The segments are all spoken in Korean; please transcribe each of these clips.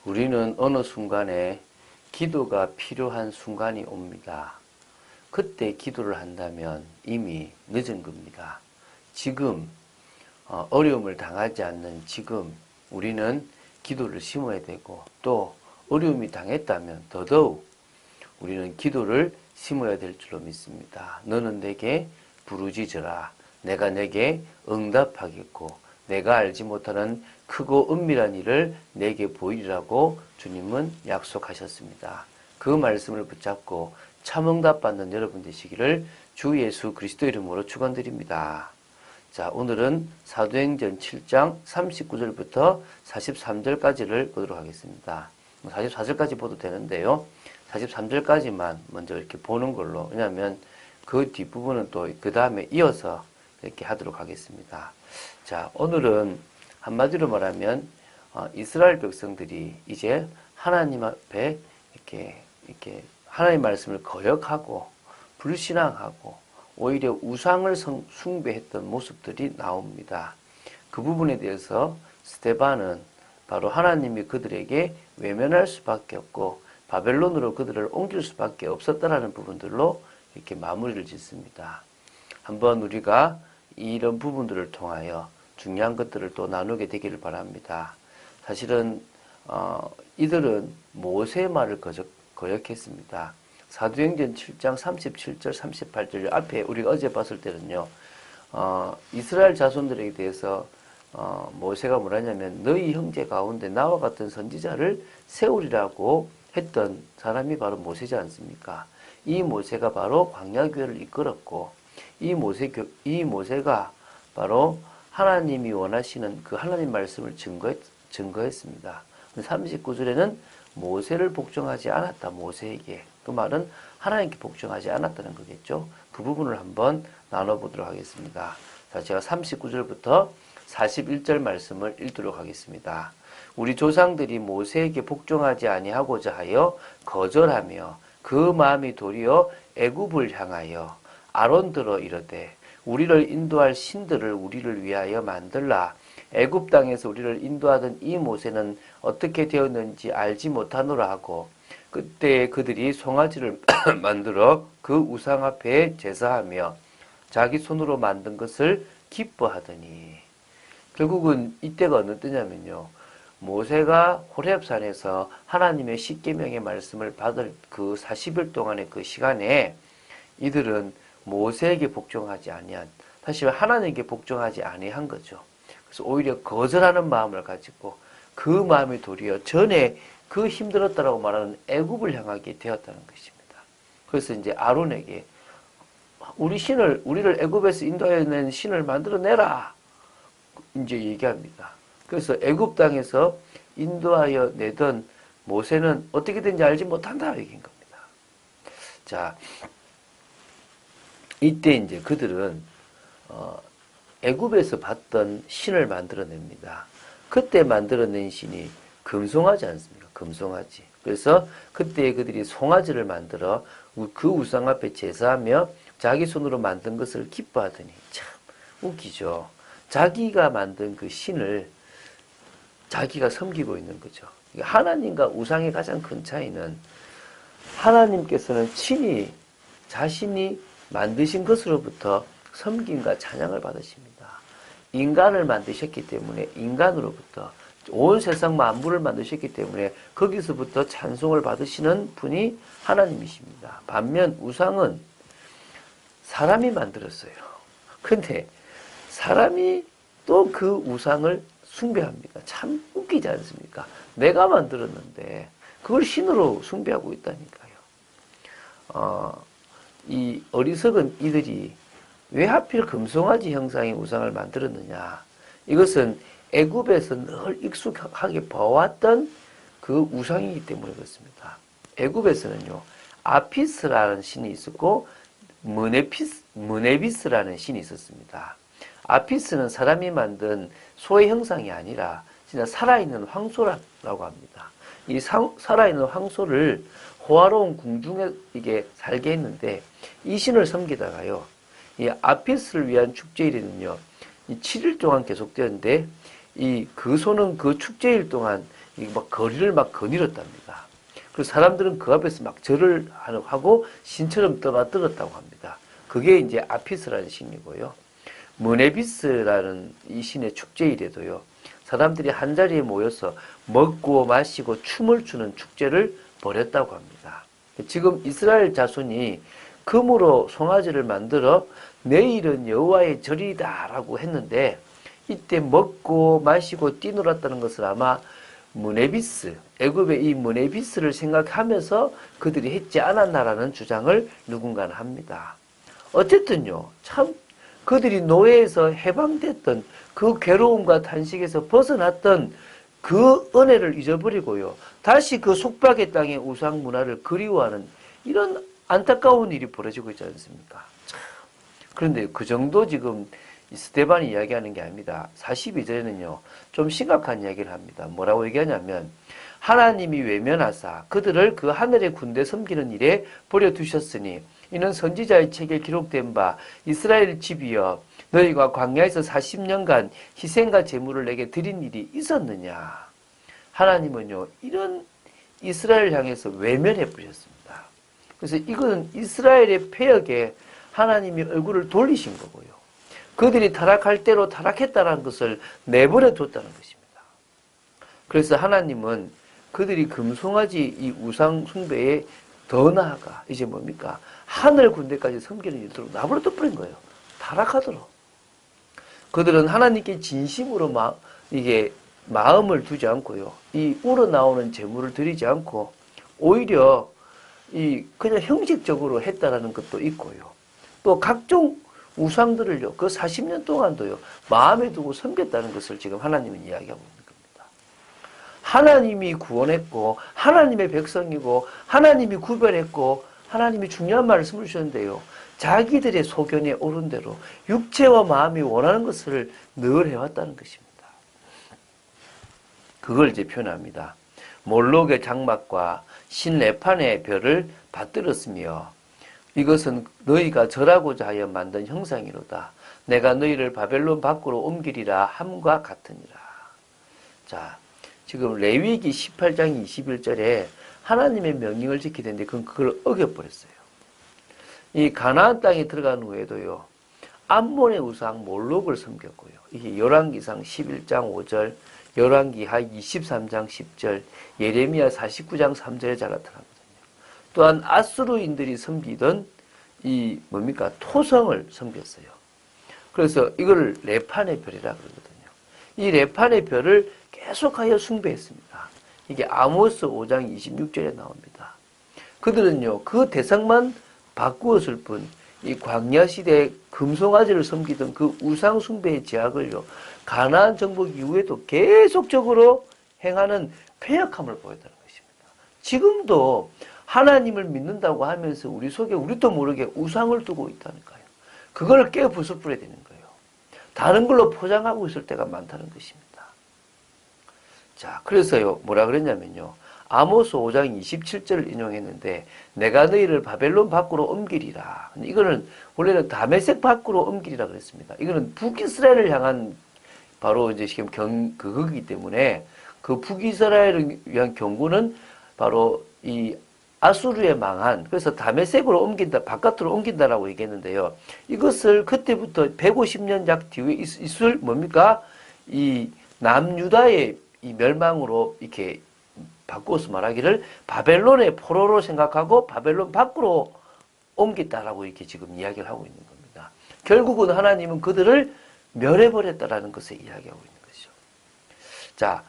우리는 어느 순간에 기도가 필요한 순간이 옵니다. 그때 기도를 한다면 이미 늦은 겁니다. 지금 어려움을 당하지 않는 지금 우리는 기도를 심어야 되고, 또 어려움이 당했다면 더더욱 우리는 기도를 심어야 될 줄로 믿습니다. 너는 내게 부르짖으라. 내가 내게 응답하겠고 내가 알지 못하는 크고 은밀한 일을 내게 보이리라고 주님은 약속하셨습니다. 그 말씀을 붙잡고 참응답 받는 여러분 되시기를 주 예수 그리스도 이름으로 축원드립니다. 자, 오늘은 사도행전 7장 39절부터 43절까지를 보도록 하겠습니다. 44절까지 보도 되는데요. 43절까지만 먼저 이렇게 보는 걸로, 왜냐하면 그 뒷부분은 또 그 다음에 이어서 이렇게 하도록 하겠습니다. 자, 오늘은 한마디로 말하면 이스라엘 백성들이 이제 하나님 앞에 이렇게 하나님 말씀을 거역하고 불신앙하고 오히려 우상을 숭배했던 모습들이 나옵니다. 그 부분에 대해서 스데반은 바로 하나님이 그들에게 외면할 수밖에 없고 바벨론으로 그들을 옮길 수밖에 없었다라는 부분들로 이렇게 마무리를 짓습니다. 한번 우리가 이런 부분들을 통하여 중요한 것들을 또 나누게 되기를 바랍니다. 사실은 이들은 모세의 말을 거역했습니다. 사도행전 7장 37절 38절 앞에 우리가 어제 봤을 때는요, 이스라엘 자손들에 대해서 모세가 뭐라냐면 너희 형제 가운데 나와 같은 선지자를 세우리라고 했던 사람이 바로 모세지 않습니까? 이 모세가 바로 광야교회를 이끌었고 이 모세가 바로 하나님이 원하시는 그 하나님 말씀을 증거했습니다. 39절에는 모세를 복종하지 않았다. 모세에게. 그 말은 하나님께 복종하지 않았다는 거겠죠. 그 부분을 한번 나눠보도록 하겠습니다. 자, 제가 39절부터 41절 말씀을 읽도록 하겠습니다. 우리 조상들이 모세에게 복종하지 아니하고자 하여 거절하며 그 마음이 도리어 애굽을 향하여 아론들어 이르되 우리를 인도할 신들을 우리를 위하여 만들라. 애굽 땅에서 우리를 인도하던 이 모세는 어떻게 되었는지 알지 못하노라 하고 그때 그들이 송아지를 만들어 그 우상 앞에 제사하며 자기 손으로 만든 것을 기뻐하더니, 결국은 이때가 어느 때냐면요, 모세가 호렙산에서 하나님의 십계명의 말씀을 받을 그 40일 동안의 그 시간에 이들은 모세에게 복종하지 아니한, 다시 하나님께 복종하지 아니한 거죠. 그래서 오히려 거절하는 마음을 가지고 그 마음이 도리어 전에 그 힘들었다라고 말하는 애굽을 향하게 되었다는 것입니다. 그래서 이제 아론에게 우리를 애굽에서 인도해낸 신을 만들어내라 이제 얘기합니다. 그래서 애굽 땅에서 인도하여 내던 모세는 어떻게 된지 알지 못한다 얘기인 겁니다. 자, 이때 이제 그들은 애굽에서 봤던 신을 만들어냅니다. 그때 만들어낸 신이 금송아지 않습니까? 금송아지. 그래서 그때 그들이 송아지를 만들어 그 우상 앞에 제사하며 자기 손으로 만든 것을 기뻐하더니, 참 웃기죠. 자기가 만든 그 신을 자기가 섬기고 있는 거죠. 하나님과 우상의 가장 큰 차이는 하나님께서는 친히 자신이 만드신 것으로부터 섬김과 찬양을 받으십니다. 인간을 만드셨기 때문에 인간으로부터 온 세상 만물을 만드셨기 때문에 거기서부터 찬송을 받으시는 분이 하나님이십니다. 반면 우상은 사람이 만들었어요. 근데 사람이 또 그 우상을 숭배합니다. 참 웃기지 않습니까? 내가 만들었는데 그걸 신으로 숭배하고 있다니까요. 이 어리석은 이들이 왜 하필 금송아지 형상의 우상을 만들었느냐? 이것은 애굽에서 늘 익숙하게 봐왔던 그 우상이기 때문에 그렇습니다. 애굽에서는요, 아피스라는 신이 있었고 무네비스라는 신이 있었습니다. 아피스는 사람이 만든 소의 형상이 아니라 진짜 살아있는 황소라고 합니다. 이 살아있는 황소를 호화로운 궁중에 이게 살게 했는데 이 신을 섬기다가요, 이 아피스를 위한 축제일에는요, 이 7일 동안 계속되었는데 그 소는 그 축제일 동안 막 거리를 막 거닐었답니다. 그래서 사람들은 그 앞에서 막 절을 하고 신처럼 떠받들었다고 합니다. 그게 이제 아피스라는 신이고요. 무네비스라는 이 신의 축제일에도요, 사람들이 한자리에 모여서 먹고 마시고 춤을 추는 축제를 벌였다고 합니다. 지금 이스라엘 자손이 금으로 송아지를 만들어 내일은 여호와의 절이다라고 했는데, 이때 먹고 마시고 뛰놀았다는 것을 아마 무네비스, 애굽의 이 무네비스를 생각하면서 그들이 했지 않았나라는 주장을 누군가는 합니다. 어쨌든요, 참 그들이 노예에서 해방됐던 그 괴로움과 탄식에서 벗어났던 그 은혜를 잊어버리고요, 다시 그 속박의 땅의 우상 문화를 그리워하는 이런 안타까운 일이 벌어지고 있지 않습니까? 그런데 그 정도 지금 스데반이 이야기하는 게 아닙니다. 42절에는요, 좀 심각한 이야기를 합니다. 뭐라고 얘기하냐면, 하나님이 외면하사 그들을 그 하늘의 군대 섬기는 일에 버려두셨으니 이는 선지자의 책에 기록된 바 이스라엘 집이여 너희가 광야에서 40년간 희생과 제물을 내게 드린 일이 있었느냐. 하나님은요, 이런 이스라엘 향해서 외면해 버렸습니다. 그래서 이거는 이스라엘의 패역에 하나님이 얼굴을 돌리신 거고요, 그들이 타락할 대로 타락했다는 것을 내버려 뒀다는 것입니다. 그래서 하나님은 그들이 금송아지 이 우상 숭배에 더 나아가 이제 뭡니까? 하늘 군대까지 섬기는 일도록 나버려 둬버린 거예요. 타락하도록. 그들은 하나님께 진심으로 이게 마음을 두지 않고요, 이 우러나오는 제물을 드리지 않고 오히려 이 그냥 형식적으로 했다라는 것도 있고요, 또 각종 우상들을요, 그 40년 동안도요, 마음에 두고 섬겼다는 것을 지금 하나님은 이야기하고 있는 겁니다. 하나님이 구원했고, 하나님의 백성이고, 하나님이 구별했고, 하나님이 중요한 말씀을 주셨는데요, 자기들의 소견에 오른 대로 육체와 마음이 원하는 것을 늘 해왔다는 것입니다. 그걸 이제 표현합니다. 몰록의 장막과 신레판의 별을 받들었으며 이것은 너희가 절하고자 하여 만든 형상이로다. 내가 너희를 바벨론 밖으로 옮기리라 함과 같으니라. 자, 지금 레위기 18장 21절에 하나님의 명령을 지켜야 되는데 그걸 어겨버렸어요. 이 가나안 땅에 들어간 후에도요, 암몬의 우상 몰록을 섬겼고요. 이게 열왕기상 11장 5절, 열왕기하 23장 10절, 예레미야 49장 3절에 잘 나타납니다. 또한 아수르인들이 섬기던 이 뭡니까? 토성을 섬겼어요. 그래서 이걸 레판의 별이라 그러거든요. 이 레판의 별을 계속하여 숭배했습니다. 이게 아모스 5장 26절에 나옵니다. 그들은요, 그 대상만 바꾸었을 뿐, 이 광야 시대에 금송아지를 섬기던 그 우상 숭배의 제약을요, 가나안 정복 이후에도 계속적으로 행하는 패역함을 보였다는 것입니다. 지금도 하나님을 믿는다고 하면서 우리 속에 우리도 모르게 우상을 두고 있다니까요. 그걸 깨 부숴버려야 되는 거예요. 다른 걸로 포장하고 있을 때가 많다는 것입니다. 자, 그래서요, 뭐라 그랬냐면요, 아모스 5장 27절을 인용했는데, 내가 너희를 바벨론 밖으로 옮기리라. 이거는 원래는 다메섹 밖으로 옮기리라 그랬습니다. 이거는 북이스라엘을 향한 바로 이제 지금 그거기 때문에 그 북이스라엘을 위한 경고는 바로 이 아수르에 망한, 그래서 다메섹으로 옮긴다, 바깥으로 옮긴다라고 얘기했는데요. 이것을 그때부터 150년 약 뒤에 있을 뭡니까? 이 남유다의 이 멸망으로 이렇게 바꾸어서 말하기를 바벨론의 포로로 생각하고 바벨론 밖으로 옮겼다라고 이렇게 지금 이야기를 하고 있는 겁니다. 결국은 하나님은 그들을 멸해버렸다라는 것을 이야기하고 있는 것이죠. 자,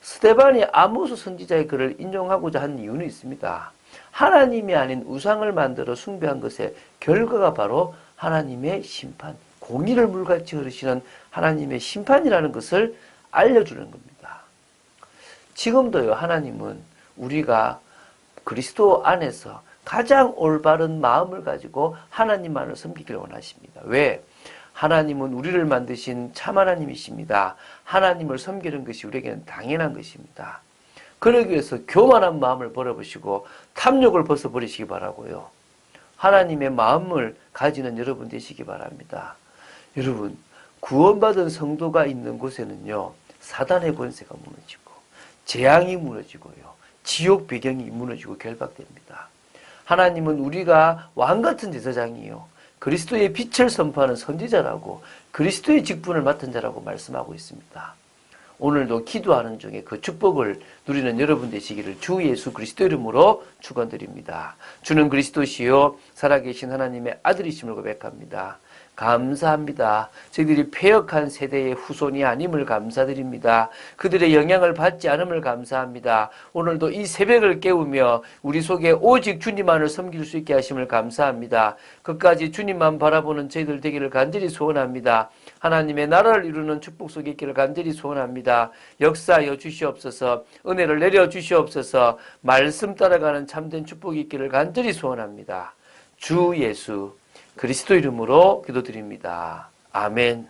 스데반이 아모스 선지자의 글을 인용하고자 한 이유는 있습니다. 하나님이 아닌 우상을 만들어 숭배한 것의 결과가 바로 하나님의 심판, 공의를 물같이 흐르시는 하나님의 심판이라는 것을 알려주는 겁니다. 지금도요, 하나님은 우리가 그리스도 안에서 가장 올바른 마음을 가지고 하나님만을 섬기기를 원하십니다. 왜? 하나님은 우리를 만드신 참 하나님이십니다. 하나님을 섬기는 것이 우리에게는 당연한 것입니다. 그러기 위해서 교만한 마음을 버려보시고 탐욕을 벗어버리시기 바라고요. 하나님의 마음을 가지는 여러분 되시기 바랍니다. 여러분, 구원받은 성도가 있는 곳에는요, 사단의 권세가 무너지고 재앙이 무너지고요. 지옥 배경이 무너지고 결박됩니다. 하나님은 우리가 왕같은 제사장이요. 그리스도의 빛을 선포하는 선지자라고 그리스도의 직분을 맡은 자라고 말씀하고 있습니다. 오늘도 기도하는 중에 그 축복을 누리는 여러분 되시기를 주 예수 그리스도 이름으로 축원드립니다. 주는 그리스도시요 살아계신 하나님의 아들이심을 고백합니다. 감사합니다. 저희들이 패역한 세대의 후손이 아님을 감사드립니다. 그들의 영향을 받지 않음을 감사합니다. 오늘도 이 새벽을 깨우며 우리 속에 오직 주님만을 섬길 수 있게 하심을 감사합니다. 끝까지 주님만 바라보는 저희들 되기를 간절히 소원합니다. 하나님의 나라를 이루는 축복 속에 있기를 간절히 소원합니다. 역사하여 주시옵소서. 은혜를 내려 주시옵소서. 말씀 따라가는 참된 축복이 있기를 간절히 소원합니다. 주 예수 그리스도 이름으로 기도드립니다. 아멘.